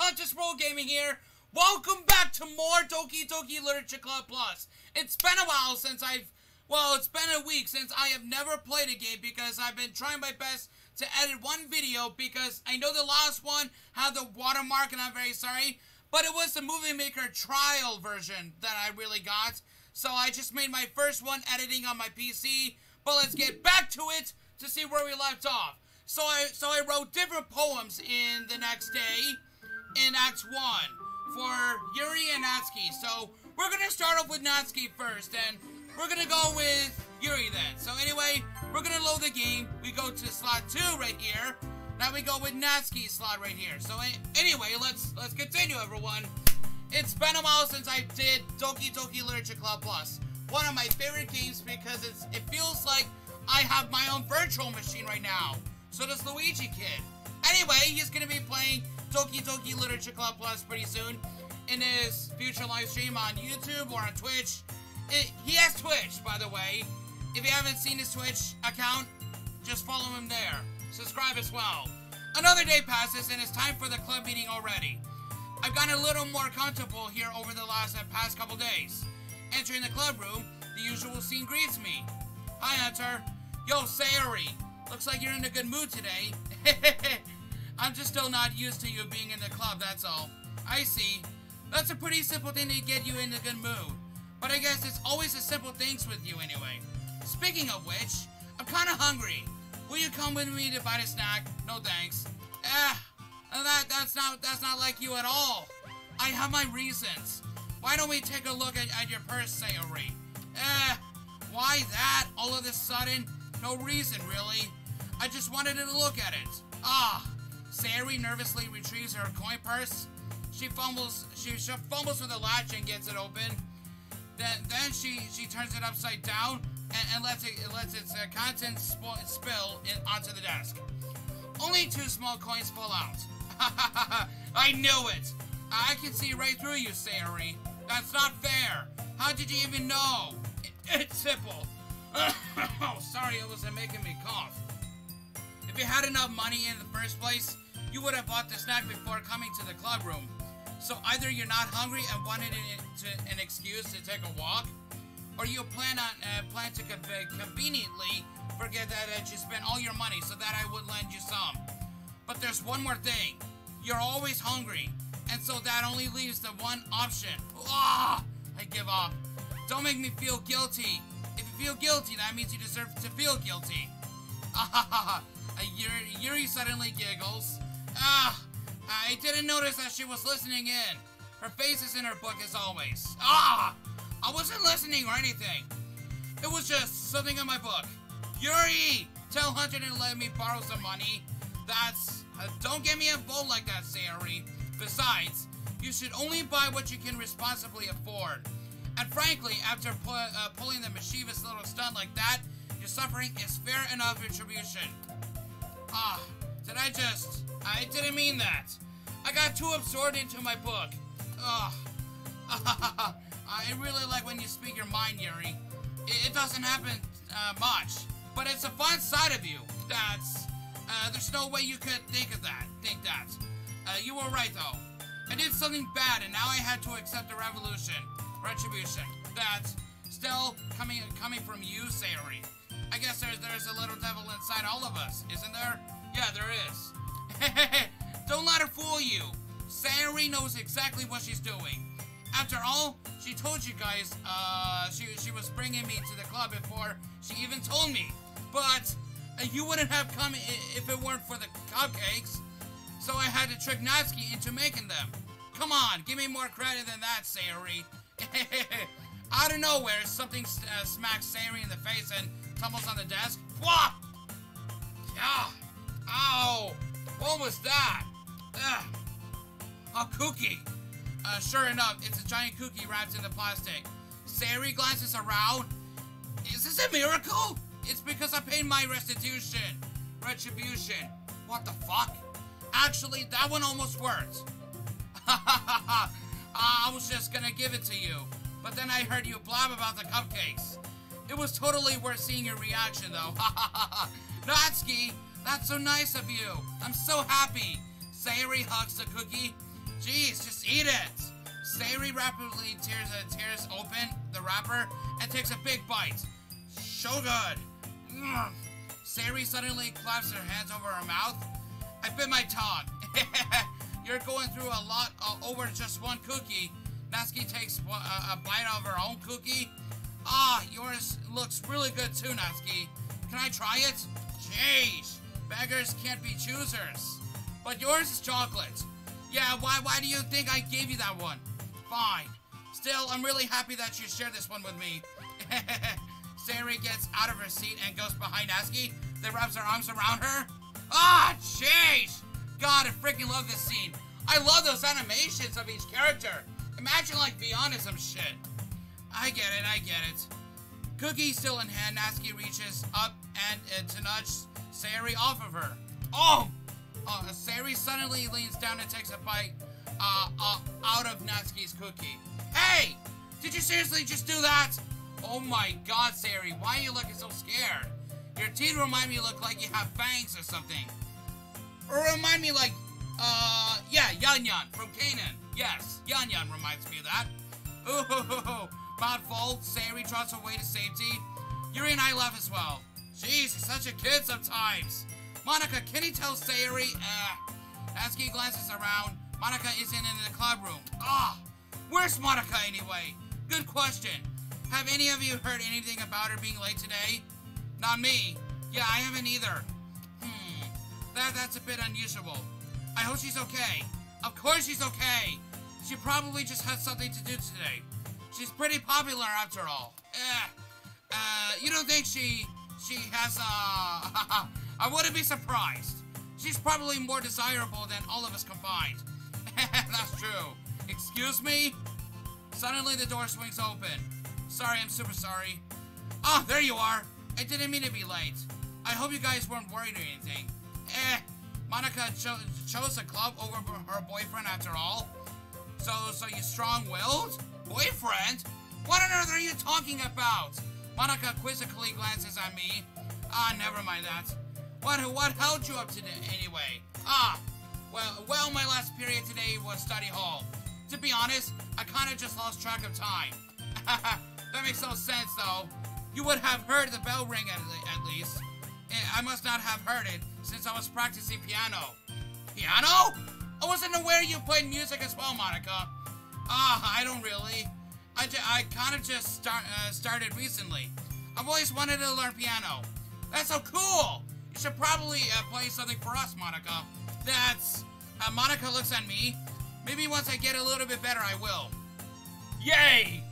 Conscious Roll Gaming here. Welcome back to more Doki Doki Literature Club Plus. It's been a while since it's been a week since I have never played a game because I've been trying my best to edit one video because I know the last one had the watermark and I'm very sorry, but it was the Movie Maker trial version that I really got. So I just made my first one editing on my PC, but let's get back to it to see where we left off. So I wrote different poems in the next day in Act 1 for Yuri and Natsuki. So we're going to start off with Natsuki first, and we're going to go with Yuri then. So anyway, we're going to load the game. We go to slot 2 right here. Now we go with Natsuki's slot right here. So anyway, let's continue, everyone. It's been a while since I did Doki Doki Literature Club Plus. One of my favorite games because it feels like I have my own virtual machine right now. So does Luigi Kid. Anyway, he's going to be playing Doki Doki Literature Club Plus pretty soon in his future live stream on YouTube or on Twitch. He has Twitch, by the way. If you haven't seen his Twitch account, just follow him there. Subscribe as well. Another day passes and it's time for the club meeting already. I've gotten a little more comfortable here over the past couple days. Entering the club room, the usual scene greets me. Hi, Hunter. Yo, Sayori. Looks like you're in a good mood today. I'm just still not used to you being in the club, that's all. I see. That's a pretty simple thing to get you in a good mood. But I guess it's always the simple things with you anyway. Speaking of which, I'm kinda hungry. Will you come with me to buy a snack? No thanks. That's not like you at all. I have my reasons. Why don't we take a look at your purse, Sayori? Why that? All of a sudden? No reason, really. I just wanted to look at it. Sayori nervously retrieves her coin purse. She fumbles with the latch and gets it open. Then she turns it upside down and lets its contents spill onto the desk. Only 2 small coins fall out. I knew it. I can see right through you, Sayori. That's not fair. How did you even know? It's simple. Oh, sorry, it was making me cough. If you had enough money in the first place, you would have bought the snack before coming to the club room. So either you're not hungry and wanted an excuse to take a walk, or you plan to conveniently forget that you spent all your money so that I would lend you some. But there's one more thing. You're always hungry, and so that only leaves the one option. I give up. Don't make me feel guilty. If you feel guilty, that means you deserve to feel guilty. Yuri suddenly giggles. I didn't notice that she was listening in. Her face is in her book as always. I wasn't listening or anything. It was just something in my book. Yuri, tell Hunter to let me borrow some money. Don't get me involved like that, Sayori. Besides, you should only buy what you can responsibly afford. And frankly, after pulling the mischievous little stunt like that, your suffering is fair enough retribution. I didn't mean that. I got too absorbed into my book. I really like when you speak your mind, Yuri. It doesn't happen much, but it's a fun side of you. There's no way you could think that. You were right though. I did something bad and now I had to accept the retribution. That's still coming from you, Sayori. I guess there's a little devil inside all of us, isn't there? Yeah, there is. Don't let her fool you. Sayori knows exactly what she's doing. After all, she told you guys she was bringing me to the club before she even told me. But you wouldn't have come if it weren't for the cupcakes. So I had to trick Natsuki into making them. Come on, give me more credit than that, Sayori. Out of nowhere, something smacks Sayori in the face and tumbles on the desk. Whoa! Ow! What was that? A cookie. Sure enough, it's a giant cookie wrapped in the plastic. Sayori glances around. Is this a miracle? It's because I paid my retribution. What the fuck? Actually, that one almost worked. I was just gonna give it to you, but then I heard you blab about the cupcakes. It was totally worth seeing your reaction, though. Natsuki, that's so nice of you. I'm so happy. Sayori hugs the cookie. Jeez, just eat it. Sayori rapidly tears open the wrapper and takes a big bite. So good. Sayori suddenly claps her hands over her mouth. I bit my tongue. You're going through a lot over just one cookie. Natsuki takes a bite of her own cookie. Ah, yours looks really good too, Natsuki. Can I try it? Jeez, beggars can't be choosers. But yours is chocolate. Yeah, why do you think I gave you that one? Fine. Still, I'm really happy that you shared this one with me. Sayori gets out of her seat and goes behind Natsuki, then wraps her arms around her. Ah, jeez! God, I freaking love this scene. I love those animations of each character. Imagine, like, beyond some shit. I get it. Cookie still in hand, Natsuki reaches up and to nudge Sayori off of her. Oh! Sayori suddenly leans down and takes a bite out of Natsuki's cookie. Hey! Did you seriously just do that? Oh my god, Sayori, why are you looking so scared? Your teeth remind me look like you have fangs or something. Or remind me like, yeah, Yan Yan from Kanan. Yes, Yan Yan reminds me of that. Ooh, mouthful, Sayori trots away to safety. Yuri and I laugh as well. Jeez, he's such a kid sometimes. Monika, can you tell Sayori? Natsuki glances around. Monika isn't in the club room. Where's Monika anyway? Good question. Have any of you heard anything about her being late today? Not me. Yeah, I haven't either. That's a bit unusual. I hope she's okay. Of course she's okay. She probably just had something to do today. She's pretty popular after all. You don't think she has, I wouldn't be surprised. She's probably more desirable than all of us combined. That's true. Excuse me? Suddenly the door swings open. Sorry, I'm super sorry. Oh, there you are. I didn't mean to be late. I hope you guys weren't worried or anything. Monika chose a club over her boyfriend after all. So you strong-willed? Boyfriend? What on earth are you talking about? Monika quizzically glances at me. Never mind that. What held you up today anyway? Well, my last period today was study hall. To be honest, I kinda just lost track of time. That makes no sense though. You would have heard the bell ring at least. I must not have heard it since I was practicing piano. Piano? I wasn't aware you played music as well, Monika. I don't really. I kind of just started recently. I've always wanted to learn piano. That's so cool. You should probably play something for us, Monika. That's... Monika looks at me. Maybe once I get a little bit better, I will. Yay!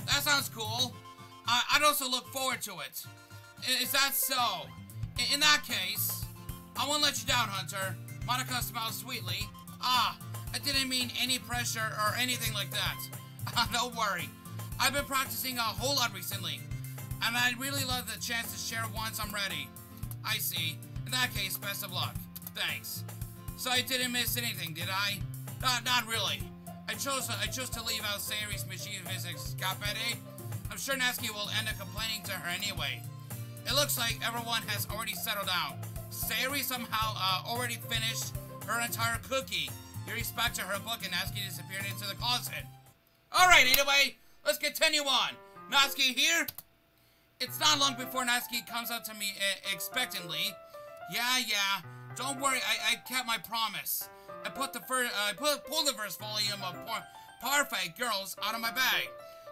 That sounds cool. I'd also look forward to it. Is that so? In that case, I won't let you down, Hunter. Monika smiles sweetly. I didn't mean any pressure or anything like that. Don't worry. I've been practicing a whole lot recently, and I'd really love the chance to share once I'm ready. I see. In that case, best of luck. Thanks. So I didn't miss anything, did I? Not really. I chose to leave out Sayori's mischievous escapade. I'm sure Natsuki will end up complaining to her anyway. It looks like everyone has already settled down. Sayori somehow already finished her entire cookie. Yuri's back to her book and Natsuki disappeared into the closet. Alright, anyway, let's continue on. Natsuki here? It's not long before Natsuki comes up to me expectantly. Yeah, don't worry, I kept my promise. I pulled the first volume of Parfait Girls out of my bag.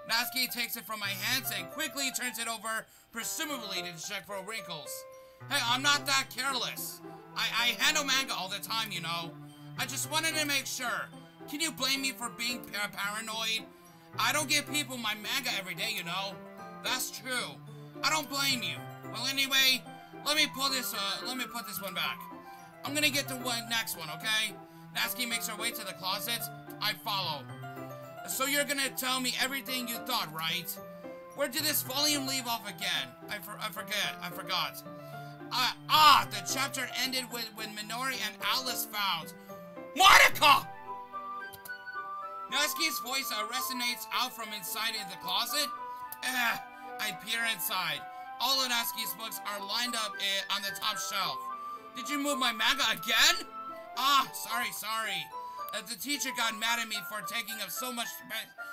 Natsuki takes it from my hands and quickly turns it over, presumably to check for wrinkles. Hey, I'm not that careless. I handle manga all the time, you know. I just wanted to make sure. Can you blame me for being paranoid? I don't give people my manga every day, you know. That's true. I don't blame you. Well, anyway, let me put this one back. I'm gonna get to next one, okay? Natsuki makes her way to the closet. I follow. So you're gonna tell me everything you thought, right? Where did this volume leave off again? I forgot. The chapter ended when Minori and Alice found Monika! Natsuki's voice resonates out from inside the closet. I peer inside. All of Natsuki's books are lined up on the top shelf. Did you move my manga again? Sorry. The teacher got mad at me for taking up so much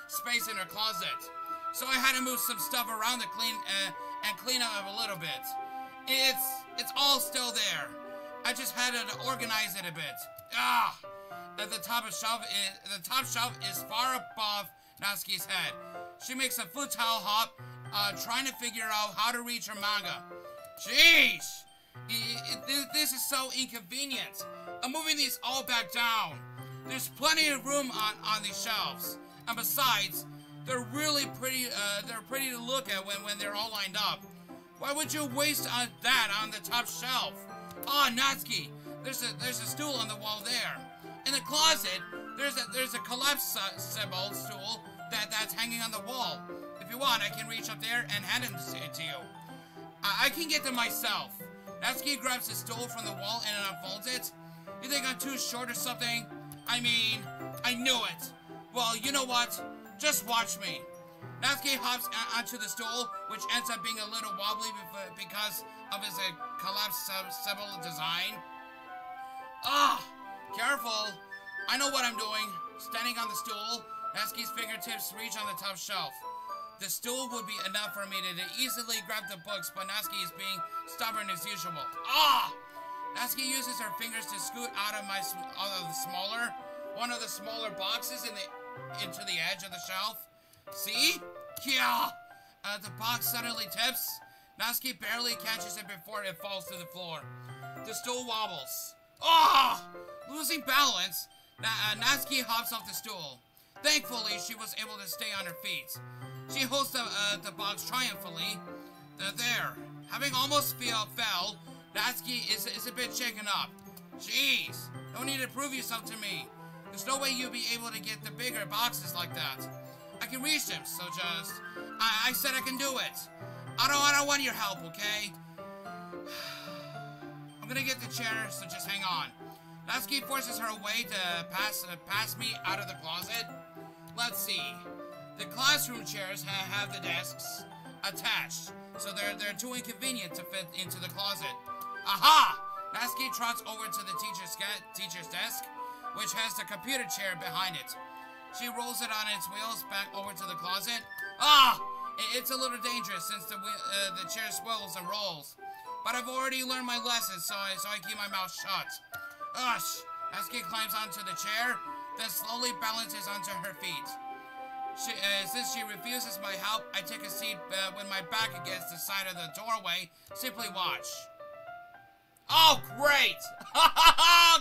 space in her closet. So I had to move some stuff around to clean up a little bit. It's all still there. I just had to organize it a bit. The top shelf is far above Natsuki's head. She makes a futile hop, trying to figure out how to reach her manga. Jeez! This is so inconvenient. I'm moving these all back down. There's plenty of room on these shelves. And besides, they're really pretty, they're pretty to look at when they're all lined up. Why would you waste that on the top shelf? Natsuki, there's a stool on the wall there. In the closet, there's a collapsible stool that's hanging on the wall. If you want, I can reach up there and hand it to you. I can get them myself. Natsuki grabs the stool from the wall and unfolds it. You think I'm too short or something? I mean, I knew it. Well, you know what? Just watch me. Natsuki hops onto the stool, which ends up being a little wobbly because of his collapsible design. Careful. I know what I'm doing. Standing on the stool, Natsuki's fingertips reach on the top shelf. The stool would be enough for me to easily grab the books, but Natsuki is being stubborn as usual. Natsuki uses her fingers to scoot out of one of the smaller boxes into the edge of the shelf. See? Yeah. The box suddenly tips. Natsuki barely catches it before it falls to the floor. The stool wobbles. Losing balance, Natsuki hops off the stool. Thankfully, she was able to stay on her feet. She holds the box triumphantly. There. Having almost fell, Natsuki is a bit shaken up. Jeez, don't need to prove yourself to me. There's no way you'll be able to get the bigger boxes like that. I can reach them, so just... I said I can do it. I don't want your help, okay? I'm gonna get the chair, so just hang on. Natsuki forces her way to pass me out of the closet. Let's see. The classroom chairs have the desks attached, so they're too inconvenient to fit into the closet. Aha! Natsuki trots over to the teacher's desk, which has the computer chair behind it. She rolls it on its wheels back over to the closet. It's a little dangerous since the chair swivels and rolls. But I've already learned my lesson, so I keep my mouth shut. Natsuki climbs onto the chair, then slowly balances onto her feet. Since she refuses my help, I take a seat with my back against the side of the doorway. Simply watch. Oh, great!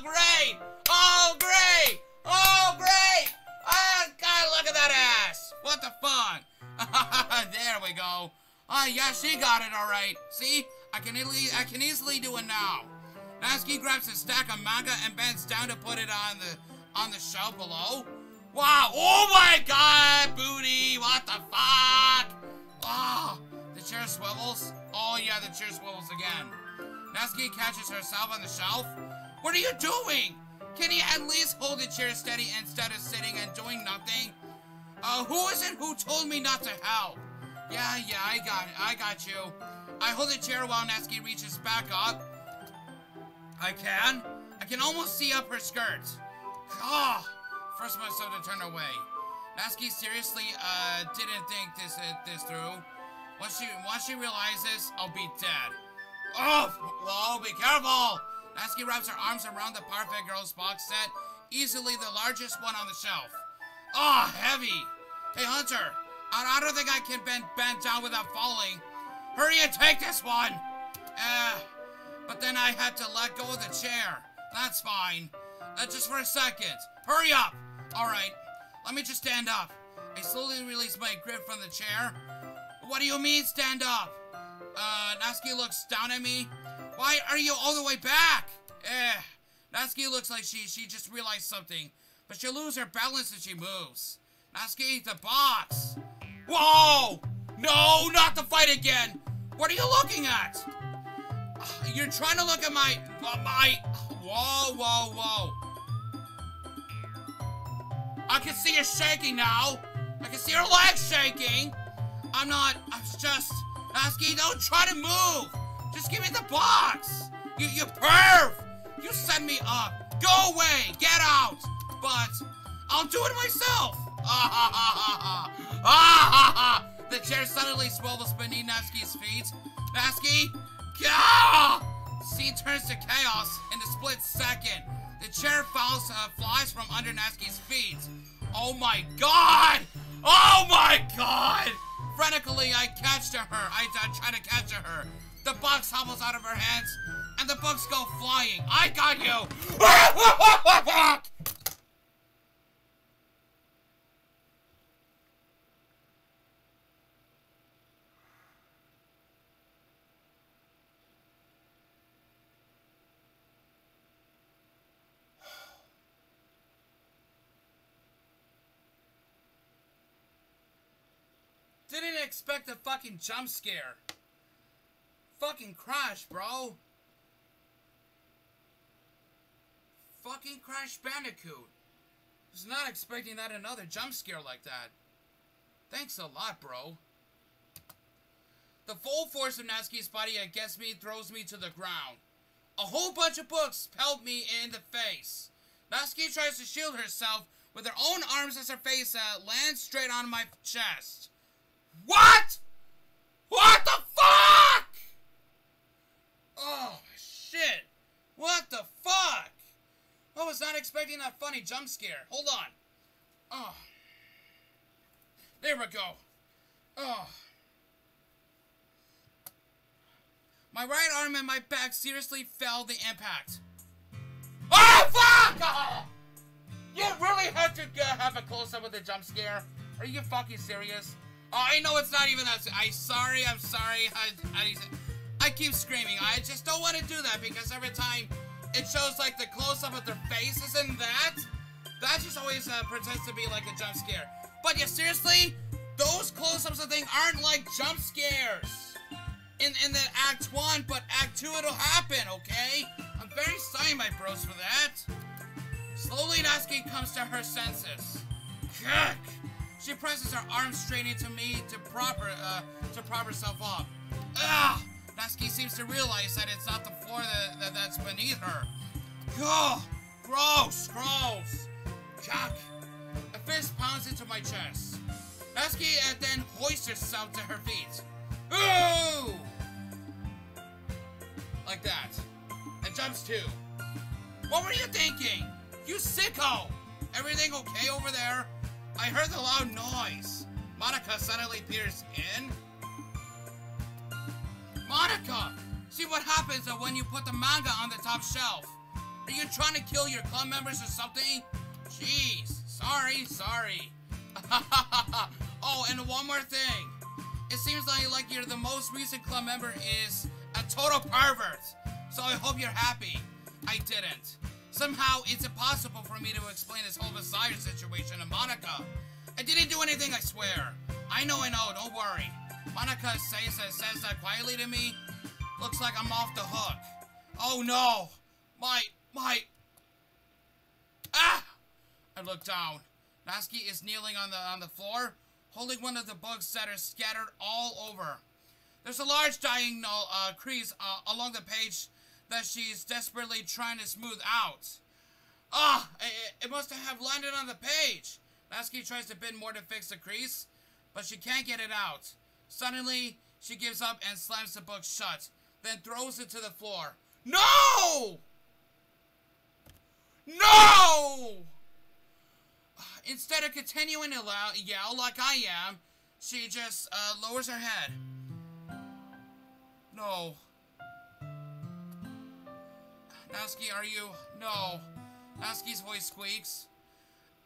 Great! Oh, great! Oh, great! Oh, God, look at that ass! What the fun? There we go. Yeah, she got it all right. See? I can easily do it now. Natsuki grabs a stack of manga and bends down to put it on the shelf below. Wow! Oh my God, booty! What the fuck? The chair swivels. Oh yeah, the chair swivels again. Natsuki catches herself on the shelf. What are you doing? Can you at least hold the chair steady instead of sitting and doing nothing? Who is it who told me not to help? Yeah, I got you. I hold the chair while Natsuki reaches back up. I can almost see up her skirt. Forced myself to turn away. Natsuki seriously didn't think this through. Once she realizes, I'll be dead. Whoa, be careful! Natsuki wraps her arms around the Parfait Girls box set, easily the largest one on the shelf. Heavy. Hey, Hunter, I don't think I can bend down without falling. Hurry and take this one! But then I had to let go of the chair. That's fine. Just for a second. Hurry up! Alright, let me just stand up. I slowly release my grip from the chair. What do you mean, stand up? Natsuki looks down at me. Why are you all the way back? Natsuki looks like she just realized something, but she'll lose her balance as she moves. Natsuki, the box. Whoa! No, not the fight again! What are you looking at? You're trying to look at my... Whoa. I can see her shaking now. I can see her legs shaking. I'm just... Natsuki, don't try to move. Just give me the box. You perv. You set me up. Go away. Get out. but I'll do it myself. Ah! The chair suddenly swivels beneath Natsuki's feet. Natsuki, scene turns to chaos in a split second. The chair flies from under Natsuki's feet. Oh my god! Oh my god! Frantically, I catch to her. I try to catch to her. The box hobbles out of her hands, and the books go flying. I got you! Didn't expect a fucking jump scare. Fucking Crash, bro. Fucking Crash Bandicoot. Was not expecting that another jump scare like that. Thanks a lot, bro. The full force of Natsuki's body against me throws me to the ground. A whole bunch of books pelt me in the face. Natsuki tries to shield herself with her own arms as her face lands straight on my chest. What? What the fuck? Oh, shit. What the fuck? I was not expecting that funny jump scare. Hold on. Oh. There we go. Oh. My right arm and my back seriously felt the impact. Oh, fuck! Oh. You really had to have a close-up with the jump scare? Are you fucking serious? Oh, I know it's not even that. I'm sorry. I keep screaming. I just don't want to do that because every time it shows like the close-up of their faces and that just always pretends to be like a jump scare. But yeah, seriously, those close-ups of things aren't like jump scares in the Act 1, but Act 2 it'll happen, okay? I'm very sorry, my bros, for that. Slowly, Natsuki comes to her senses. Kick! She presses her arms straight into me to prop herself up. Ugh! Natsuki seems to realize that it's not the floor that's beneath her. Ugh! Gross! Gross! Chuck! A fist pounds into my chest. Natsuki then hoists herself to her feet. Ooh! Like that. And jumps too. What were you thinking? You sicko! Everything okay over there? I heard the loud noise. Monica suddenly peers in. Monica! See what happens when you put the manga on the top shelf. Are you trying to kill your club members or something? Jeez. Sorry. Oh, and one more thing. It seems like you're the most recent club member is a total pervert. So I hope you're happy. I didn't. Somehow, it's impossible for me to explain this whole bizarre situation to Monica. I didn't do anything, I swear. I know, don't worry. Monica says that quietly to me. Looks like I'm off the hook. Oh no! Ah! I look down. Natsuki is kneeling on the floor, holding one of the books that are scattered all over. There's a large diagonal crease along the page that she's desperately trying to smooth out. It must have landed on the page. Natsuki tries to bend more to fix the crease, but she can't get it out. Suddenly, she gives up and slams the book shut, then throws it to the floor. No! No! Instead of continuing to yell like I am, she just lowers her head. No. Natsuki, are you? No. Natsuki's voice squeaks.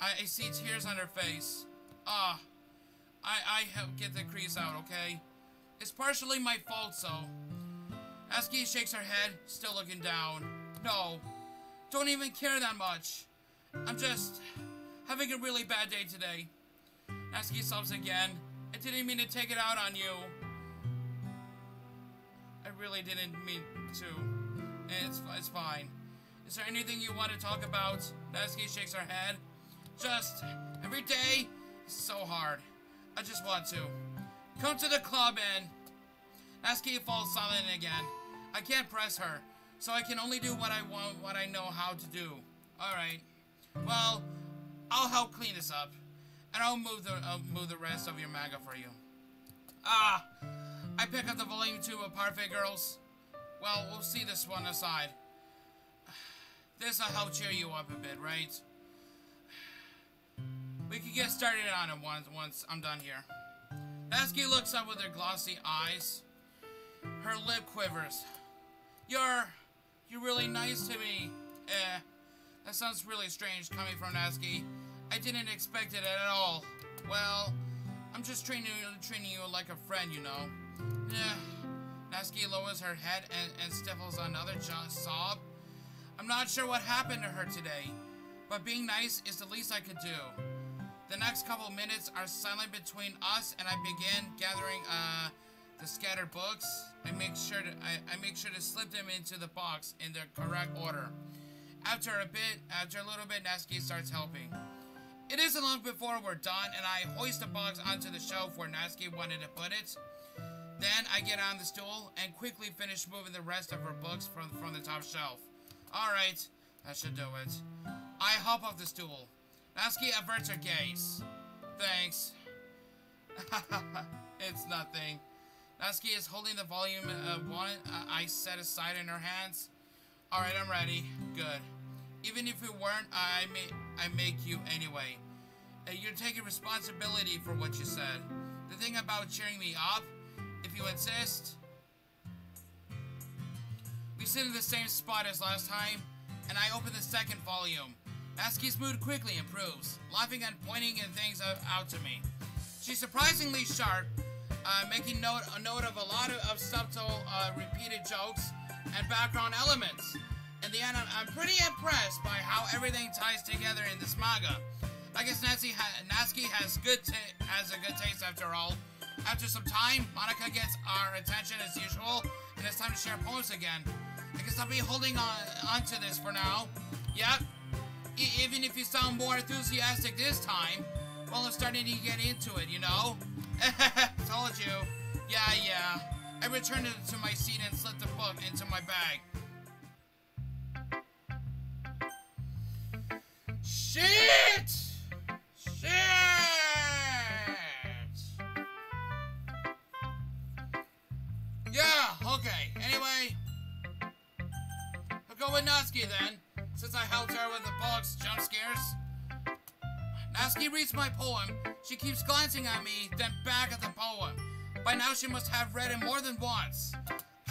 I see tears on her face. I help get the crease out, okay? It's partially my fault, so. Natsuki shakes her head, still looking down. No. Don't even care that much. I'm just having a really bad day today. Natsuki sobs again. I didn't mean to take it out on you. I really didn't mean to. It's fine. Is there anything you want to talk about? Natsuki shakes her head. Just, every day is so hard. I just want to. Come to the club and... Natsuki falls silent again. I can't press her, so I can only do what I want, what I know how to do. Alright. Well, I'll help clean this up. And I'll move the rest of your manga for you. I pick up the volume 2 of Parfait Girls. Well, we'll see this one aside. This'll help cheer you up a bit, right? We can get started on it once I'm done here. Natsuki looks up with her glossy eyes. Her lip quivers. You're really nice to me. That sounds really strange coming from Natsuki. I didn't expect it at all. Well, I'm just treating you like a friend, you know. Natsuki lowers her head and stifles another sob. I'm not sure what happened to her today, but being nice is the least I could do. The next couple minutes are silent between us, and I begin gathering the scattered books. I make sure to slip them into the box in the correct order. After a little bit, Natsuki starts helping. It isn't long before we're done, and I hoist the box onto the shelf where Natsuki wanted to put it. Then I get on the stool and quickly finish moving the rest of her books from the top shelf. Alright, that should do it. I hop off the stool. Natsuki averts her gaze. Thanks. It's nothing. Natsuki is holding the volume one I set aside in her hands. Alright, I'm ready. Good. Even if you weren't, I make you anyway. You're taking responsibility for what you said. The thing about cheering me up, if you insist. We sit in the same spot as last time, and I open the second volume. Natsuki's mood quickly improves, laughing and pointing things out to me. She's surprisingly sharp, making a note of a lot of subtle, repeated jokes and background elements. In the end, I'm pretty impressed by how everything ties together in this manga. I guess Natsuki has a good taste after all. After some time, Monica gets our attention as usual, and it's time to share poems again. I guess I'll be holding on to this for now. Yep. Even if you sound more enthusiastic this time, well, I'm starting to get into it, you know? Told you. Yeah. I returned to my seat and slipped the book into my bag. Shit! Yeah, okay. Anyway, I'll go with Natsuki then, since I helped her with the books, jump scares. Natsuki reads my poem. She keeps glancing at me, then back at the poem. By now she must have read it more than once.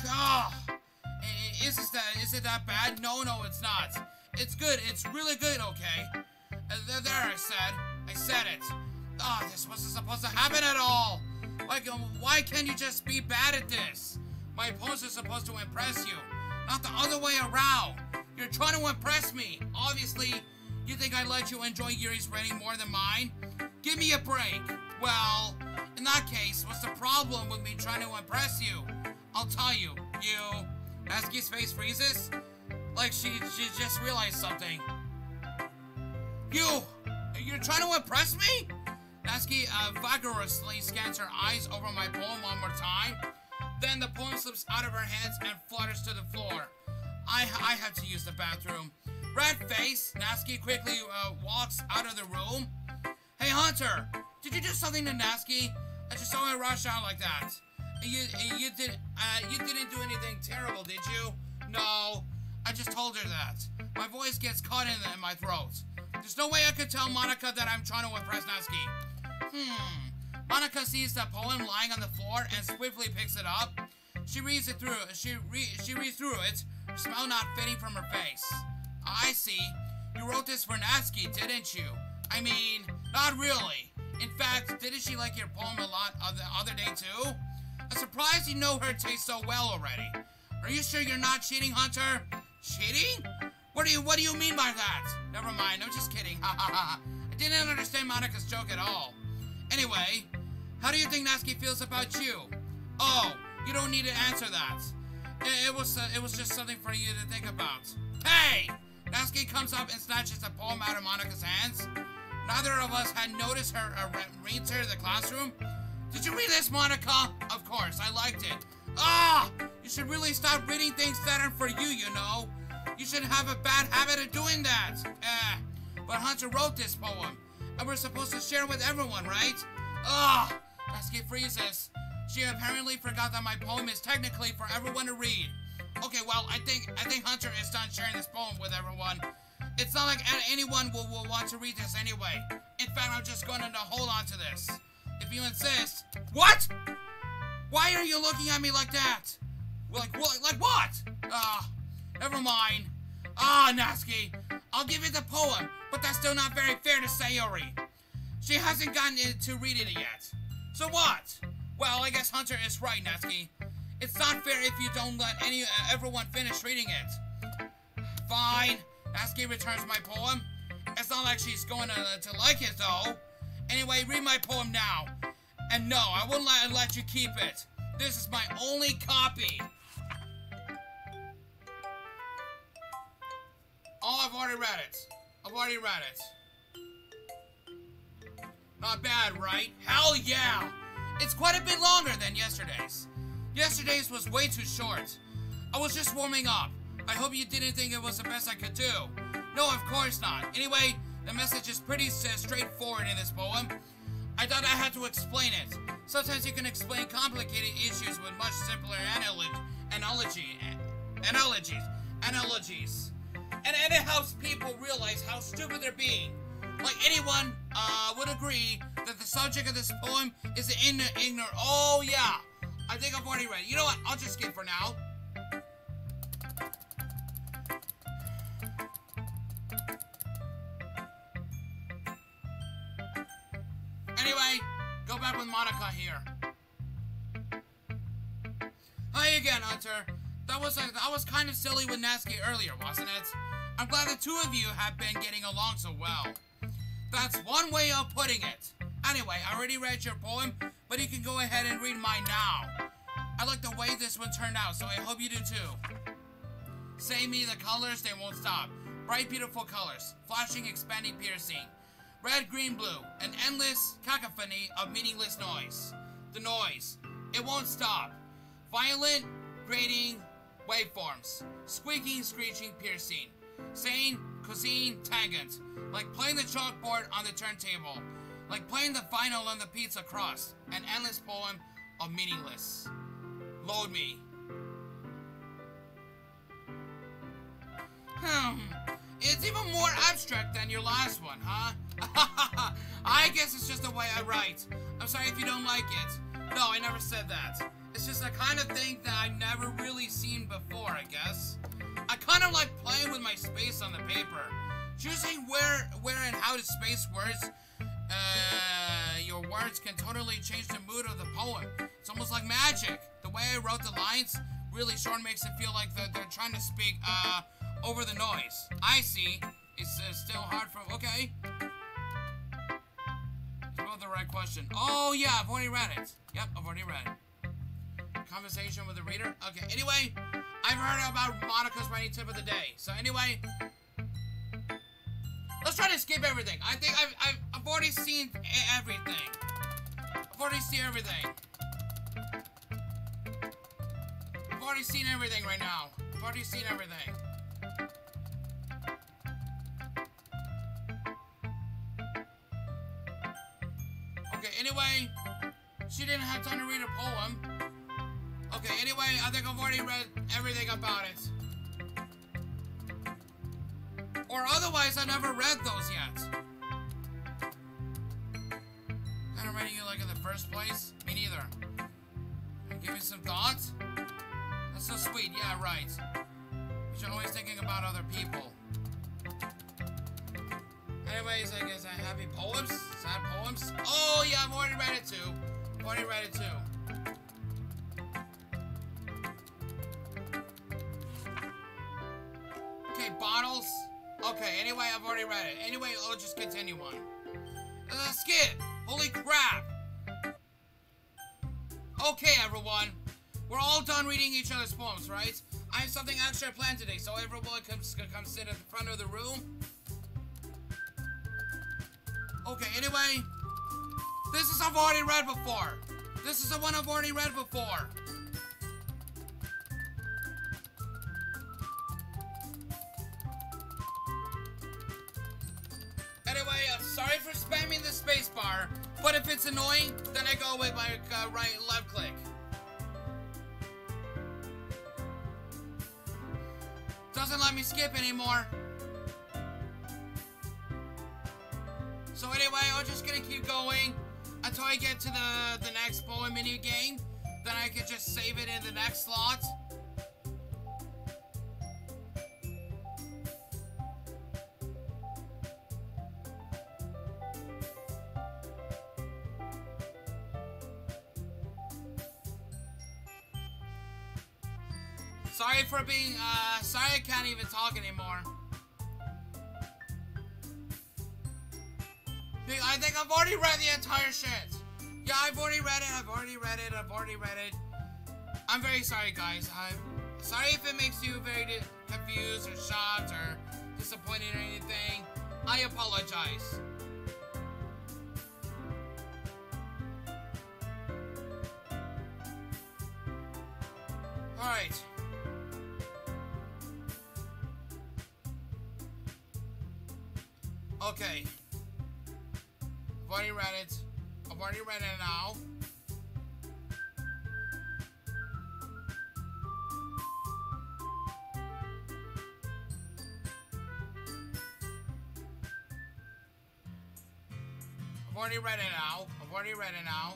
Gah! Is it that bad? No, it's not. It's good. It's really good, okay? There, I said it. Oh, this wasn't supposed to happen at all. Why can't you just be bad at this? My poems are supposed to impress you, not the other way around. You're trying to impress me. Obviously, you think I let you enjoy Yuri's writing more than mine? Give me a break. Well, in that case, what's the problem with me trying to impress you? I'll tell you. Natsuki's face freezes, like she just realized something. You're trying to impress me? Natsuki vigorously scans her eyes over my poem one more time. Then the poem slips out of her hands and flutters to the floor. I have to use the bathroom. Red face, Natsuki quickly walks out of the room. Hey Hunter, did you do something to Natsuki? I just saw her rush out like that. You didn't do anything terrible, did you? No, I just told her that. My voice gets caught in my throat. There's no way I could tell Monica that I'm trying to impress Natsuki. Monica sees the poem lying on the floor and swiftly picks it up. She reads it through. She reads through it, her smile not fading from her face. I see. You wrote this for Natsuki, didn't you? I mean, not really. In fact, didn't she like your poem a lot the other day too? I'm surprised you know her taste so well already. Are you sure you're not cheating, Hunter? Cheating? What do you mean by that? Never mind, I'm just kidding. Ha ha ha. I didn't understand Monica's joke at all. Anyway, how do you think Natsuki feels about you? Oh, you don't need to answer that. It was just something for you to think about. Hey! Natsuki comes up and snatches the poem out of Monica's hands. Neither of us had noticed her re-enter the classroom. Did you read this, Monica? Of course, I liked it. Ah! You should really stop reading things that aren't for you, you know. You shouldn't have a bad habit of doing that. but Hunter wrote this poem, and we're supposed to share it with everyone, right? Ugh! Natsuki freezes. She apparently forgot that my poem is technically for everyone to read. Okay, well, I think Hunter is done sharing this poem with everyone. It's not like anyone will want to read this anyway. In fact, I'm just going to hold on to this. If you insist. What? Why are you looking at me like that? Like what? Never mind. Natsuki, I'll give you the poem, but that's still not very fair to Sayori. She hasn't gotten to read it yet. So what? Well, I guess Hunter is right, Natsuki. It's not fair if you don't let everyone finish reading it. Fine. Natsuki returns my poem. It's not like she's going to like it, though. Anyway, read my poem now. And no, I wouldn't let you keep it. This is my only copy. Oh, I've already read it. Not bad, right? Hell yeah! It's quite a bit longer than yesterday's. Yesterday's was way too short. I was just warming up. I hope you didn't think it was the best I could do. No, of course not. Anyway, the message is pretty straightforward in this poem. I thought I had to explain it. Sometimes you can explain complicated issues with much simpler analogies. And it helps people realize how stupid they're being. Like anyone would agree that the subject of this poem is the ignorant. Oh yeah, I think I've already read it. You know what? I'll just skip for now. Anyway, go back with Monica here. Hi again, Hunter. That was kind of silly with Natsuki earlier, wasn't it? I'm glad the two of you have been getting along so well. That's one way of putting it. Anyway, I already read your poem, but you can go ahead and read mine now. I like the way this one turned out, so I hope you do too. Say me the colors, they won't stop. Bright, beautiful colors. Flashing, expanding, piercing. Red, green, blue. An endless cacophony of meaningless noise. The noise. It won't stop. Violent, grating, waveforms. Squeaking, screeching, piercing. Sane, cuisine, tangent. Like playing the chalkboard on the turntable. Like playing the final on the pizza crust. An endless poem of meaningless. Load me. It's even more abstract than your last one, huh? I guess it's just the way I write. I'm sorry if you don't like it. No, I never said that. It's just the kind of thing that I've never really seen before, I guess. I kind of like playing with my space on the paper. Choosing where and how to space words, your words can totally change the mood of the poem. It's almost like magic. The way I wrote the lines really short makes it feel like they're trying to speak, over the noise. I see. It's still hard for... Okay. About the right question. Oh, yeah, I've already read it. Yep, I've already read it. Conversation with the reader. Okay, anyway, I've heard about Monica's writing tip of the day. So anyway, let's try to skip everything. I think I've already seen everything. I've already seen everything. I've already seen everything right now. I've already seen everything. Okay, anyway, she didn't have time to read a poem. Okay, anyway, I think I've already read everything about it. Or otherwise, I never read those yet. I don't read you like in the first place? Me neither. Give me some thoughts? That's so sweet, yeah, right. You're always thinking about other people. Anyways, I guess I happy poems? Sad poems? Oh, yeah, I've already read it too. I've already read it too. Okay, bottles. Okay, anyway, I've already read it. Anyway, let's just continue on. Skip! Holy crap! Okay, everyone. We're all done reading each other's poems, right? I have something extra planned today, so everyone can come sit at the front of the room. Okay, anyway, this is I've already read before. This is the one I've already read before. anyway, I'm sorry for spamming the space bar, but if it's annoying, then I go with my left click. Doesn't let me skip anymore. So anyway, I'm just gonna keep going until I get to the next bullet menu game. Then I can just save it in the next slot. Sorry for being, sorry I can't even talk anymore. I think I've already read the entire shit. Yeah, I've already read it, I've already read it. I'm very sorry, guys. I'm sorry if it makes you very confused or shocked or disappointed or anything. I apologize. Alright. Okay. I've already read it. I've already read it now. I've already read it now. I've already read it now.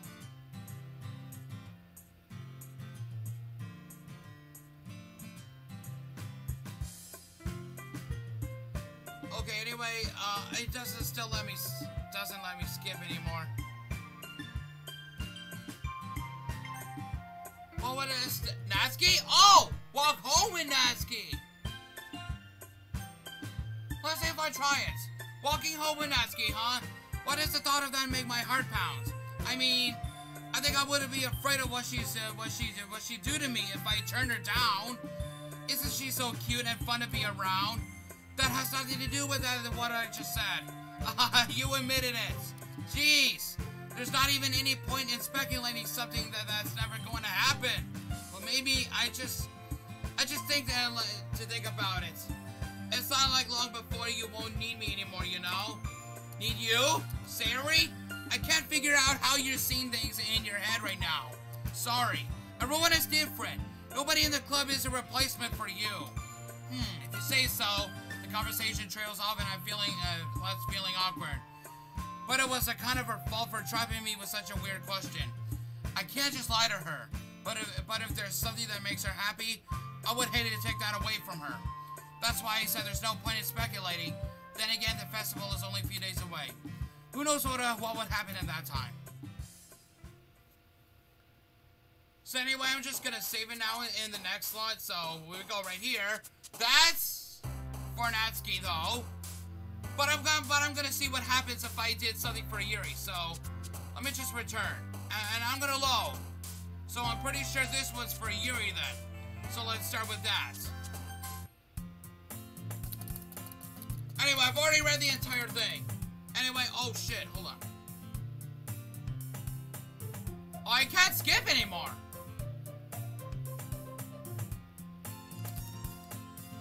Okay, anyway, it doesn't let me skip anymore. Oh, what is Natsuki? Oh! Walk home with Natsuki! Let's see if I try it. Walking home with Natsuki, huh? What does the thought of that make my heart pound? I mean, I think I wouldn't be afraid of what she'd do to me if I turned her down. Isn't she so cute and fun to be around? That has nothing to do with what I just said. You admitted it. Jeez. There's not even any point in speculating something that's never going to happen. Well, maybe I just think to think about it. It's not like long before you won't need me anymore, you know? Need you? Sayori? I can't figure out how you're seeing things in your head right now. Sorry. Everyone is different. Nobody in the club is a replacement for you. If you say so. The conversation trails off and I'm feeling awkward. But it was a kind of her fault for trapping me with such a weird question. I can't just lie to her. But if there's something that makes her happy, I would hate to take that away from her. That's why I said there's no point in speculating. Then again, the festival is only a few days away. Who knows what would happen in that time. So anyway, I'm just gonna save it now in the next slot. So we go right here. That's for Natsuki though. But I'm gonna see what happens if I did something for Yuri. So let me just return, and I'm gonna load. So I'm pretty sure this one's for Yuri then. So let's start with that. Anyway, I've already read the entire thing. Anyway, oh shit, hold on. Oh, I can't skip anymore.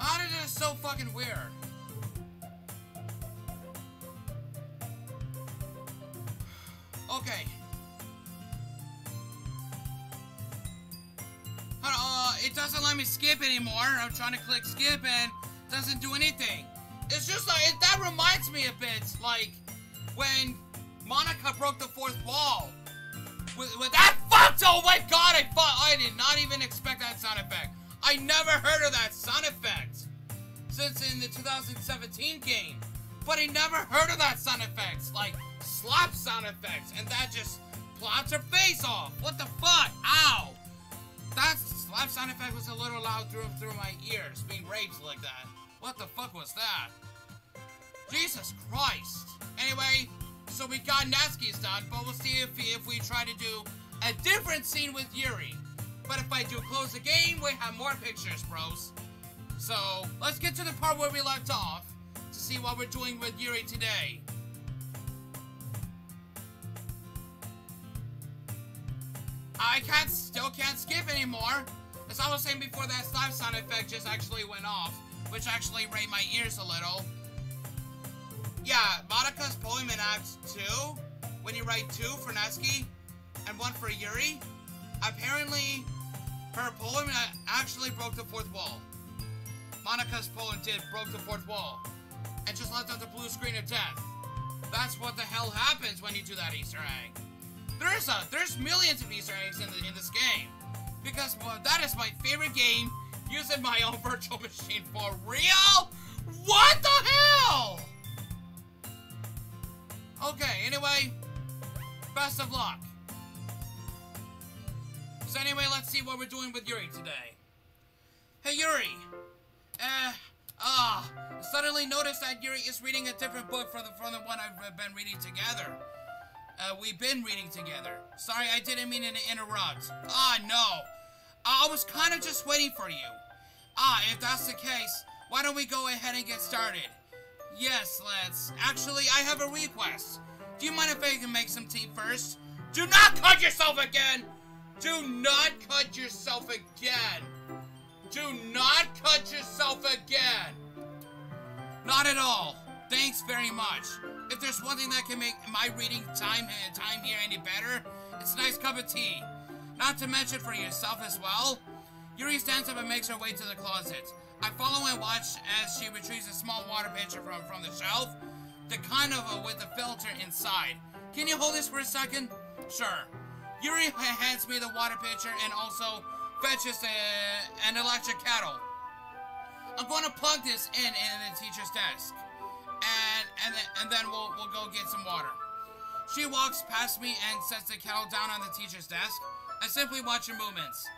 Oh, this is so fucking weird. Okay. It doesn't let me skip anymore. I'm trying to click skip and it doesn't do anything. It's just like, that reminds me a bit, like, when Monica broke the fourth wall. With that fucked, oh my god, I did not even expect that sound effect. I never heard of that sound effect since in the 2017 game. But I never heard of that sound effect, like slap sound effects, and that just plops her face off. What the fuck? Ow! That slap sound effect was a little loud through my ears, being raped like that. What the fuck was that? Jesus Christ. Anyway, so we got Natsuki's done, but we'll see if we try to do a different scene with Yuri. But if I do close the game, we have more pictures, bros. So, let's get to the part where we left off to see what we're doing with Yuri today. I still can't skip anymore. As I was saying before, that slap sound effect just actually went off, which actually raped my ears a little. Yeah, Monika's poem in Act 2, when you write 2 for Natsuki and 1 for Yuri, apparently her poem actually broke the 4th wall. Monika's poem broke the 4th wall and just left out the blue screen of death. That's what the hell happens when you do that Easter egg. There's millions of Easter eggs in this game, because that is my favorite game using my own virtual machine. For real? What the hell? Okay, anyway, best of luck. So anyway, let's see what we're doing with Yuri today. Hey Yuri, suddenly noticed that Yuri is reading a different book from the one I've been reading together. We've been reading together. Sorry, I didn't mean to interrupt. No. I was kind of just waiting for you. If that's the case, why don't we go ahead and get started? Yes, let's. Actually, I have a request. Do you mind if I can make some tea first? Do not cut yourself again! Do not cut yourself again! Do not cut yourself again! Not at all. Thanks very much. If there's one thing that can make my reading time here any better, it's a nice cup of tea. Not to mention for yourself as well. Yuri stands up and makes her way to the closet. I follow and watch as she retrieves a small water pitcher from the shelf, the kind of with the filter inside. Can you hold this for a second? Sure. Yuri hands me the water pitcher and also fetches an electric kettle. I'm going to plug this in the teacher's desk, and then we'll go get some water. She walks past me and sets the kettle down on the teacher's desk. I simply watch her movements.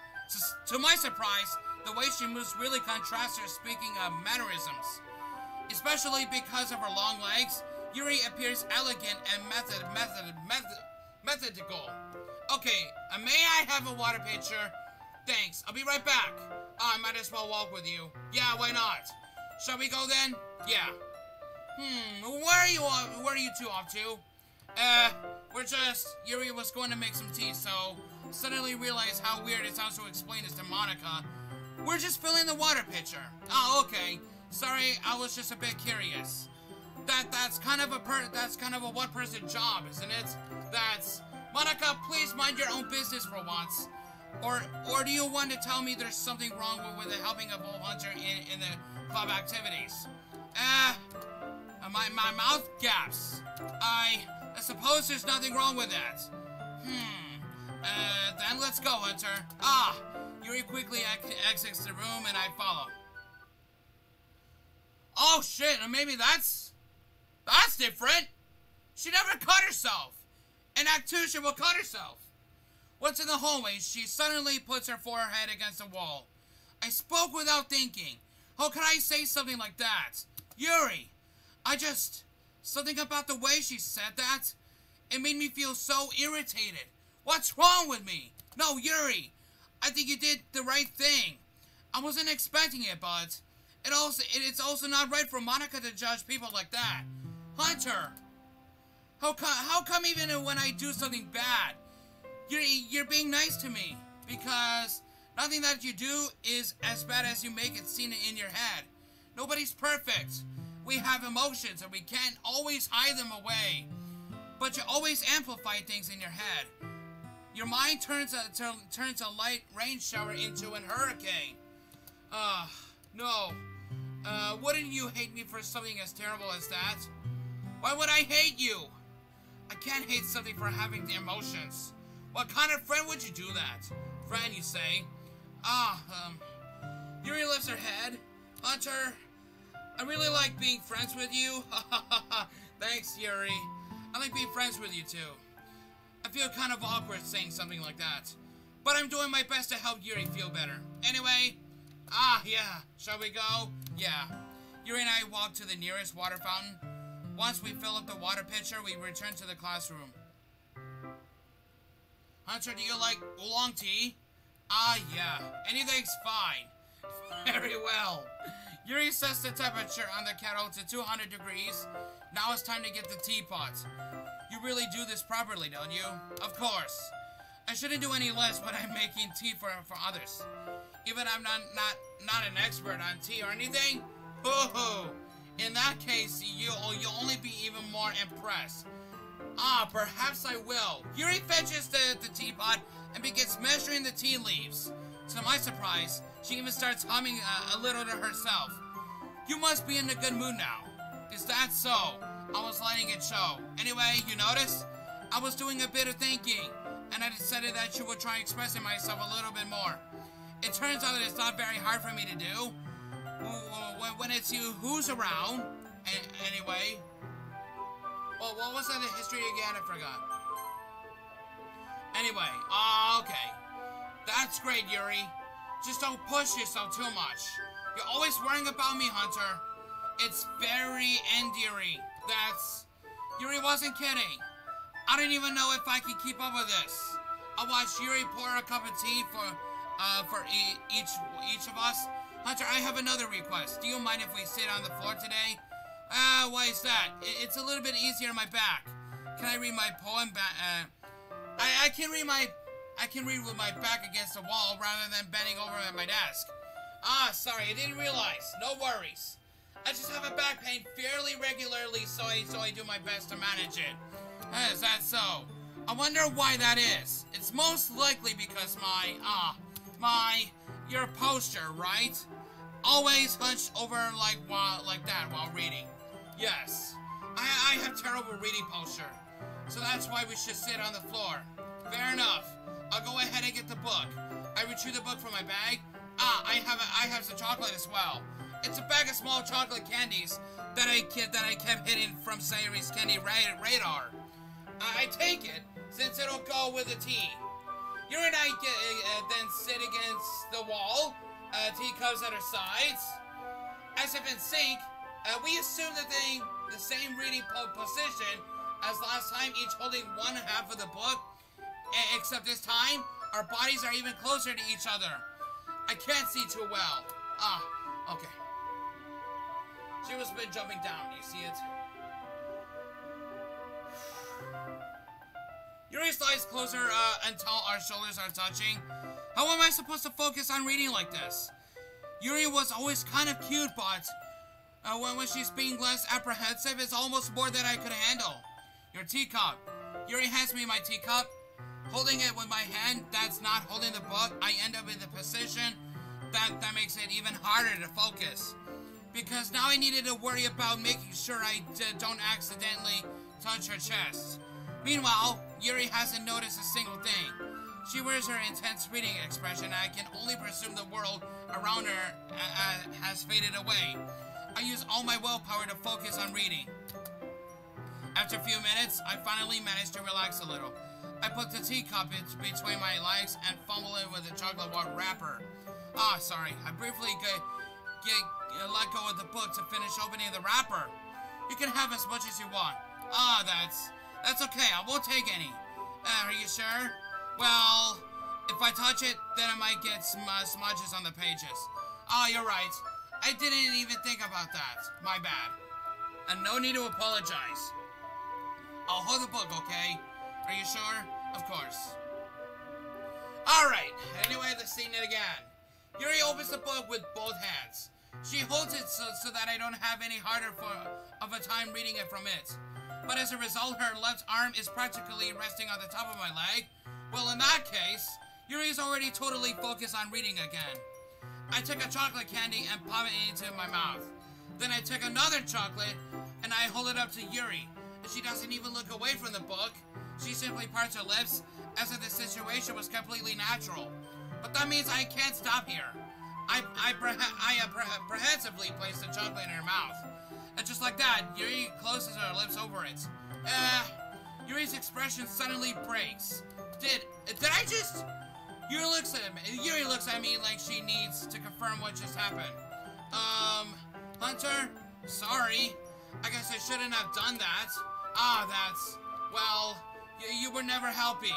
To my surprise, the way she moves really contrasts her speaking of mannerisms. Especially because of her long legs, Yuri appears elegant and methodical. Okay, may I have a water pitcher? Thanks, I'll be right back. I might as well walk with you. Yeah, why not? Shall we go then? Yeah. Where are you two off to? Yuri was going to make some tea, so suddenly realized how weird it sounds to explain this to Monika. We're just filling the water pitcher. Oh, okay. Sorry, I was just a bit curious. That's kind of a one-person job, isn't it? Monika, please mind your own business for once. Or do you want to tell me there's something wrong with the helping of a hunter in the club activities? My mouth gaps. I suppose there's nothing wrong with that. Then let's go, Hunter. Yuri quickly exits the room and I follow. Oh shit, maybe that's different. She never cut herself. In Act 2, she will cut herself. Once in the hallway, she suddenly puts her forehead against the wall. I spoke without thinking. How could I say something like that? Yuri, something about the way she said that, it made me feel so irritated. What's wrong with me? No, Yuri, I think you did the right thing. I wasn't expecting it, but it's also not right for Monika to judge people like that. Hunter, how come even when I do something bad, you're being nice to me? Because nothing that you do is as bad as you make it seem in your head. Nobody's perfect. We have emotions and we can't always hide them away. But you always amplify things in your head. Your mind turns a light rain shower into an hurricane. No. Wouldn't you hate me for something as terrible as that? Why would I hate you? I can't hate something for having the emotions. What kind of friend would you do that? Friend, you say? Yuri lifts her head. Hunter, I really like being friends with you. Thanks, Yuri. I like being friends with you, too. I feel kind of awkward saying something like that. But I'm doing my best to help Yuri feel better. Anyway, yeah. Shall we go? Yeah. Yuri and I walk to the nearest water fountain. Once we fill up the water pitcher, we return to the classroom. Hunter, do you like oolong tea? Yeah. Anything's fine. Very well. Yuri sets the temperature on the kettle to 200 degrees. Now it's time to get the teapot. You really do this properly, don't you? Of course. I shouldn't do any less when I'm making tea for others. Even I'm not an expert on tea or anything. Hoo-hoo. In that case, you'll only be even more impressed. Perhaps I will. Yuri fetches the teapot and begins measuring the tea leaves. To my surprise, she even starts humming a little to herself. You must be in a good mood now. Is that so? I was letting it show. Anyway, you notice? I was doing a bit of thinking, and I decided that I would try expressing myself a little bit more. It turns out that it's not very hard for me to do. When it's you who's around. Anyway. Well, what was that the history again? I forgot. Anyway, okay. That's great, Yuri. Just don't push yourself too much. You're always worrying about me, Hunter. It's very endearing. Yuri wasn't kidding. I don't even know if I can keep up with this. I watched Yuri pour a cup of tea for each of us. Hunter, I have another request. Do you mind if we sit on the floor today? Why is that? It's a little bit easier on my back. Can I read my poem back? I can read with my back against the wall rather than bending over at my desk. Sorry, I didn't realize. No worries. I just have a back pain fairly regularly, so I do my best to manage it. Is that so? I wonder why that is. It's most likely because your posture, right? Always hunched over like that while reading. Yes, I have terrible reading posture, so that's why we should sit on the floor. Fair enough. I'll go ahead and get the book. I retrieve the book from my bag. I have some chocolate as well. It's a bag of small chocolate candies that I kept hidden from Sayori's candy radar. I take it since it'll go with the tea. Yuri and I then sit against the wall, teacups at our sides. As if in sync, we assume that the same reading position as last time, each holding one half of the book, except this time, our bodies are even closer to each other. I can't see too well. Okay. She was been jumping down, you see it? Yuri slides closer until our shoulders are touching. How am I supposed to focus on reading like this? Yuri was always kind of cute, but when she's being less apprehensive, it's almost more than I could handle. Your teacup. Yuri hands me my teacup. Holding it with my hand, that's not holding the book. I end up in the position that makes it even harder to focus. Because now I needed to worry about making sure I don't accidentally touch her chest. Meanwhile, Yuri hasn't noticed a single thing. She wears her intense reading expression, and I can only presume the world around her has faded away. I use all my willpower to focus on reading. After a few minutes, I finally managed to relax a little. I put the teacup between my legs and fumble it with the chocolate wrapper. Sorry. I briefly let go of the book to finish opening the wrapper. You can have as much as you want. That's okay. I won't take any. Are you sure? Well, if I touch it, then I might get smudges on the pages. You're right. I didn't even think about that. My bad. And no need to apologize. I'll hold the book, okay? Are you sure? Of course. Alright, anyway, let's see it again. Yuri opens the book with both hands. She holds it so that I don't have any harder of a time reading it from it. But as a result, her left arm is practically resting on the top of my leg. Well, in that case, Yuri's already totally focused on reading again. I take a chocolate candy and pop it into my mouth. Then I take another chocolate and I hold it up to Yuri. She doesn't even look away from the book. She simply parts her lips as if the situation was completely natural. But that means I can't stop here. I apprehensively place the chocolate in her mouth. And just like that, Yuri closes her lips over it. Yuri's expression suddenly breaks. Did I just... Yuri looks at me like she needs to confirm what just happened. Hunter? Sorry. I guess I shouldn't have done that. Well, you were never helping.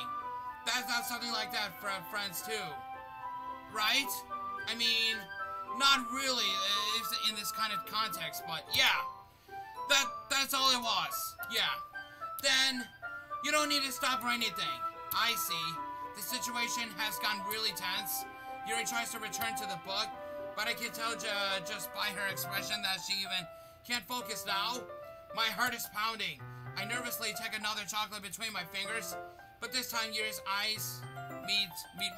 That's not something like that for friends too. Right? I mean, not really in this kind of context, but yeah. That's all it was. Yeah. Then, you don't need to stop or anything. I see. The situation has gotten really tense. Yuri tries to return to the book, but I can tell just by her expression that she Can't focus now. My heart is pounding. I nervously take another chocolate between my fingers, but this time Yuri's eyes meet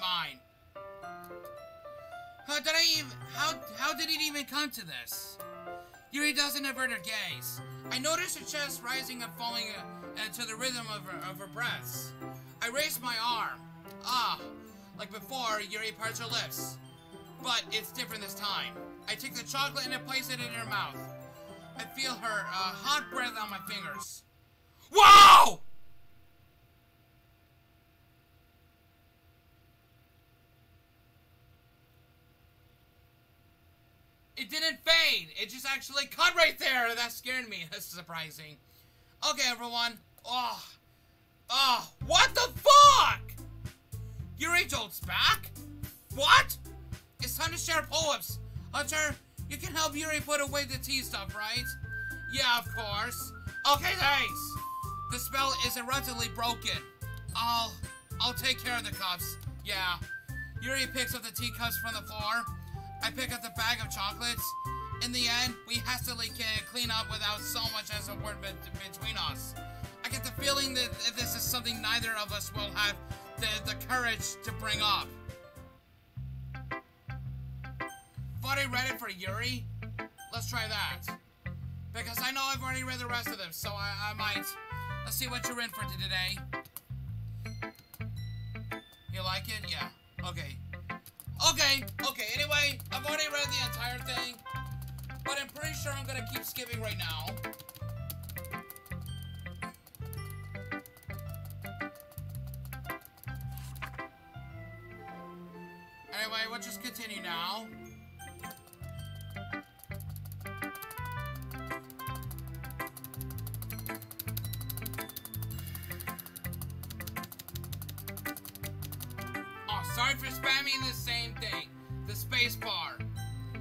mine. How did it even come to this? Yuri doesn't avert her gaze. I notice her chest rising and falling to the rhythm of her breaths. I raise my arm. Like before, Yuri parts her lips. But it's different this time. I take the chocolate and I place it in her mouth. I feel her hot breath on my fingers. Whoa! It didn't fade. It just actually cut right there. That scared me. That's surprising. Okay, everyone. What the fuck? Yuri jolts back? What? It's time to share poems. Hunter, you can help Yuri put away the tea stuff, right? Yeah, of course. Okay, thanks. The spell is irrevocably broken. I'll take care of the cups. Yeah. Yuri picks up the teacups from the floor. I pick up the bag of chocolates. In the end, we hastily clean up without so much as a word between us. I get the feeling that this is something neither of us will have the courage to bring up. I've already read it for Yuri. Let's try that. Because I know I've already read the rest of them, so I might. Let's see what you're in for today. You like it? Yeah. Okay. Anyway, I've already read the entire thing, but I'm pretty sure I'm gonna keep skipping right now. Anyway, we'll just continue now. Oh, sorry for spamming the same thing. The space bar.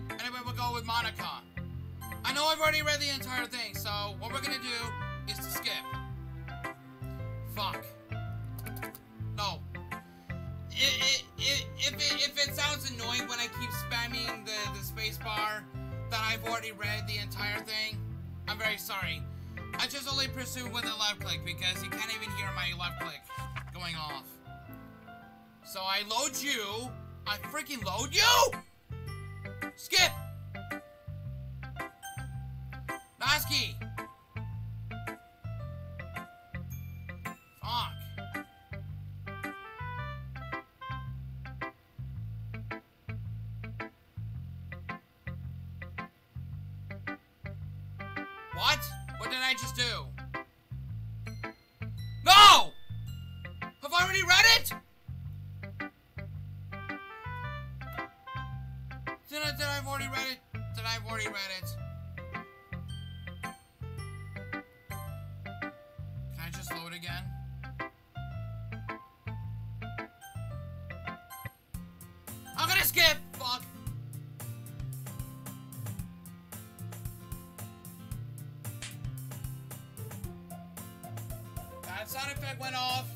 Anyway, we'll go with Monica. I know I've already read the entire thing, so what we're gonna do is to skip. Fuck. No. If it sounds annoying when I keep spamming the space bar that I've already read the entire thing, I'm very sorry. I just only pursue with a left click because you can't even hear my left click going off. So I load you. I freaking load you! Skip! Natsuki! Fuck. What? What did I just do? No! Have I already read it? Did I've already read it? Did I've already read it? Can I just load again? I'm gonna skip! Fuck. That sound effect went off.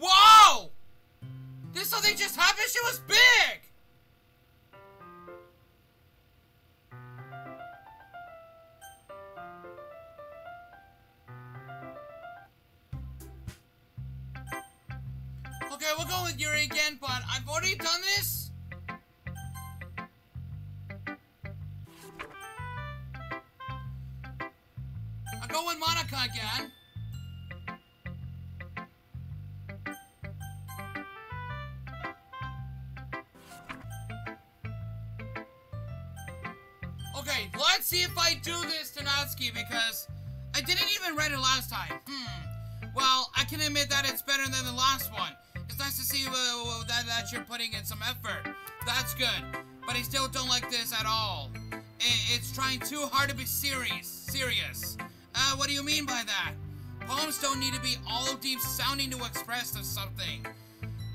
Whoa! This something just happened? She was big! Okay, we'll go with Yuri again, but I've already done this. I'll go with Monica again. Okay, let's see if I do this to Natsuki because I didn't even read it last time. Well, I can admit that it's better than the last one. It's nice to see that you're putting in some effort. That's good. But I still don't like this at all. It's trying too hard to be serious. What do you mean by that? Poems don't need to be all deep sounding to express something.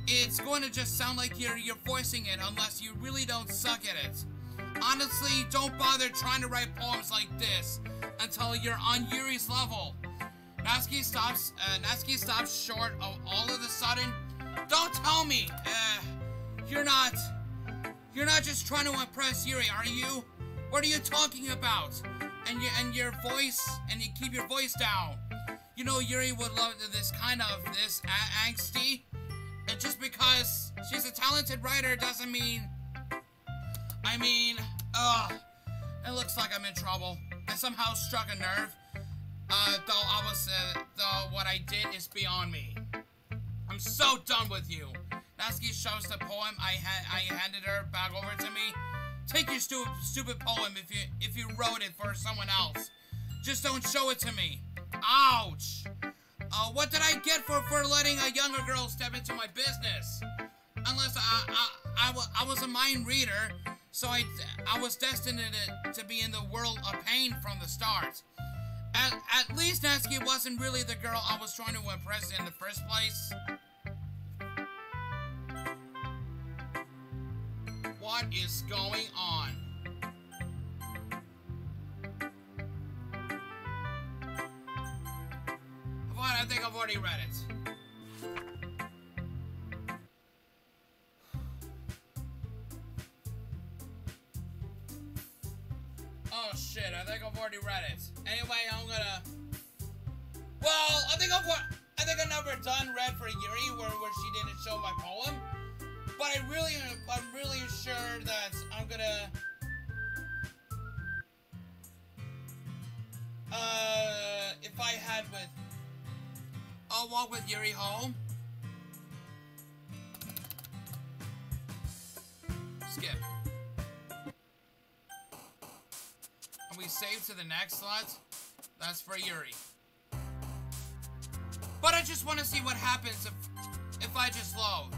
It's going to just sound like you're voicing it unless you really don't suck at it. Honestly, don't bother trying to write poems like this until you're on Yuri's level. Natsuki stops short of all of a sudden. Don't tell me, you're not just trying to impress Yuri, are you? What are you talking about? And your voice, and you keep your voice down. You know, Yuri would love this kind of, angsty. And just because she's a talented writer doesn't mean, it looks like I'm in trouble. I somehow struck a nerve. Though what I did is beyond me. I'm so done with you. Natsuki shows the poem I handed her back over to me. Take your stupid poem if you wrote it for someone else. Just don't show it to me. Ouch. What did I get for letting a younger girl step into my business? Unless I was a mind reader, so I was destined to be in the world of pain from the start. At least Natsuki wasn't really the girl I was trying to impress in the first place. What is going on? I think I've already read it. Oh shit, I think I've already read it. Anyway, I'm gonna... Well, I think I've never done read for Yuri where she didn't show my poem. But I'm really sure that I'm gonna... if I had with... I'll walk with Yuri home. Skip. And we save to the next slot. That's for Yuri. But I just want to see what happens if I just load.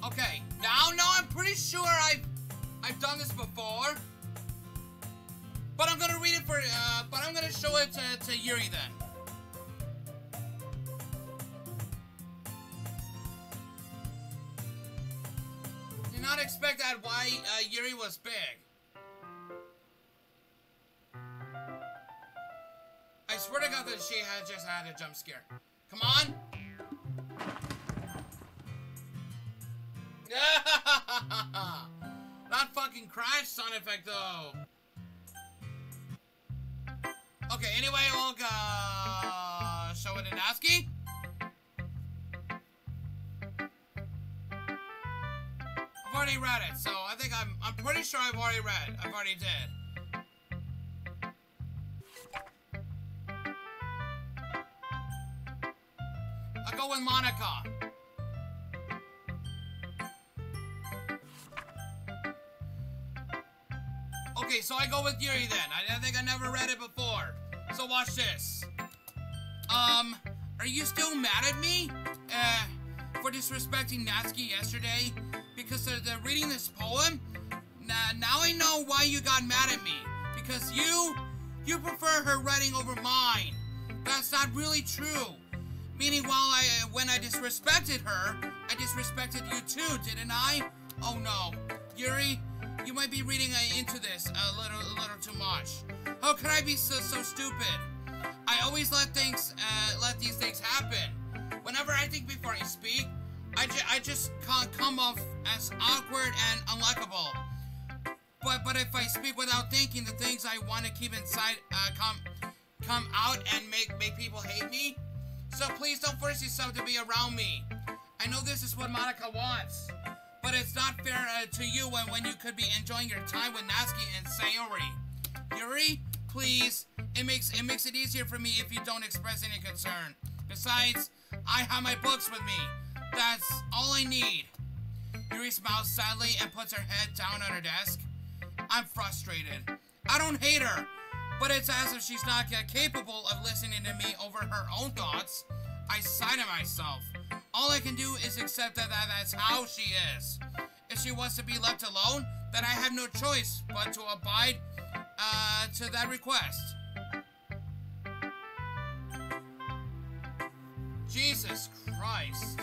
Okay, now I'm pretty sure I've done this before. But I'm gonna read it for, but I'm gonna show it to Yuri then. Did not expect that why Yuri was big. I swear to God that she just had a jump scare. Come on. Not fucking crash sound effect though. Okay, anyway, we'll show it to Natsuki. I've already read it, so I think I'm pretty sure I've already read. I've already did. I'll go with Monica. Okay, so I go with Yuri then. I think I never read it before. So watch this. Are you still mad at me? For disrespecting Natsuki yesterday? Because they're reading this poem? Now I know why you got mad at me. Because you prefer her writing over mine. That's not really true. Meaning when I disrespected her, I disrespected you too, didn't I? Oh no. Yuri, you might be reading into this a little too much. How could I be so stupid? I always let these things happen. Whenever I think before I speak, I just can't come off as awkward and unlikable. But if I speak without thinking, the things I want to keep inside come out and make people hate me. So please don't force yourself to be around me. I know this is what Monica wants. But it's not fair to you when you could be enjoying your time with Natsuki and Sayori. Yuri, please. It makes it easier for me if you don't express any concern. Besides, I have my books with me. That's all I need. Yuri smiles sadly and puts her head down on her desk. I'm frustrated. I don't hate her, but it's as if she's not capable of listening to me over her own thoughts. I sigh to myself. All I can do is accept that that's how she is. If she wants to be left alone, then I have no choice but to abide to that request. Jesus Christ.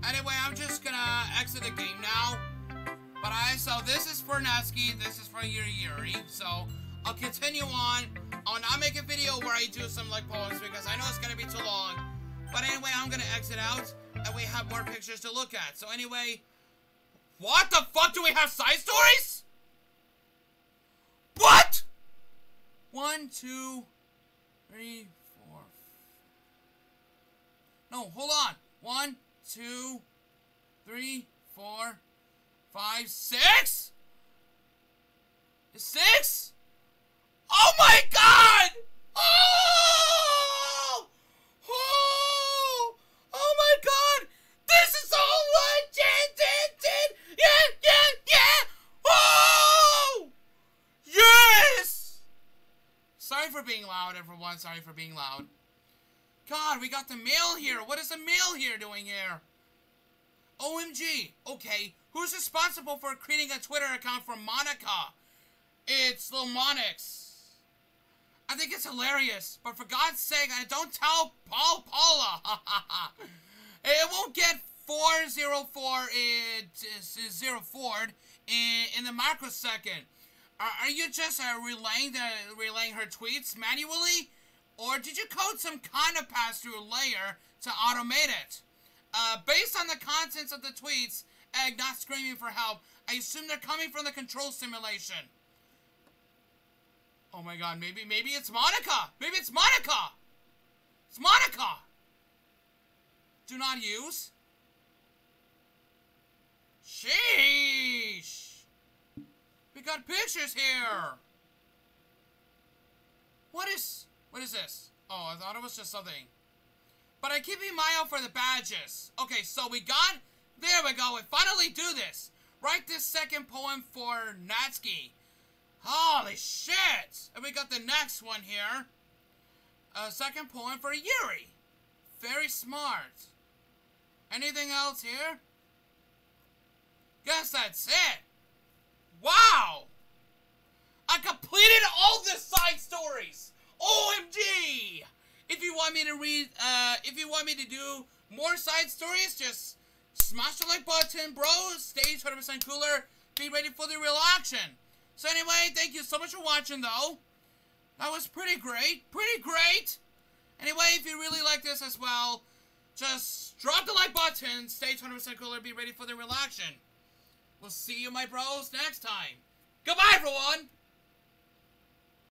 Anyway, I'm just gonna exit the game now. So this is for Natsuki, this is for Yuri. So I'll continue on. I'll not make a video where I do some like poems because I know it's gonna be too long. But anyway, I'm gonna exit out and we have more pictures to look at. So anyway, what the fuck, do we have side stories? What? 1, 2, 3, 4. No, hold on. 1, 2, 3, 4, 5, 6? 6? Oh my god! Oh! Oh! Oh my god! This is all legit! Yeah! Oh! Yes! Sorry for being loud, everyone. Sorry for being loud. God, we got the mail here. What is the mail here doing here? OMG. Okay, who's responsible for creating a Twitter account for Monica? It's Lil Monix. I think it's hilarious, but for God's sake, don't tell Paula. It won't get 404 in the microsecond. Are you just relaying her tweets manually, or did you code some kind of pass-through layer to automate it? Based on the contents of the tweets, Egg not screaming for help, I assume they're coming from the control simulation. Oh my god, maybe it's Monica! Maybe it's Monica! It's Monica! Do not use. Sheesh! We got pictures here! What is this? Oh, I thought it was just something. But I keep an eye out for the badges. Okay, so there we go, we finally do this! Write this second poem for Natsuki. Holy shit! And we got the next one here. Second poem for Yuri. Very smart. Anything else here? Guess that's it. Wow! I completed all the side stories! OMG! If you want me to do more side stories, just smash the like button, bro. Stay 100% cooler. Be ready for the real action. So anyway, thank you so much for watching, though. That was pretty great. Pretty great. Anyway, if you really like this as well, just drop the like button. Stay 100% cooler. Be ready for the real action. We'll see you, my bros, next time. Goodbye, everyone.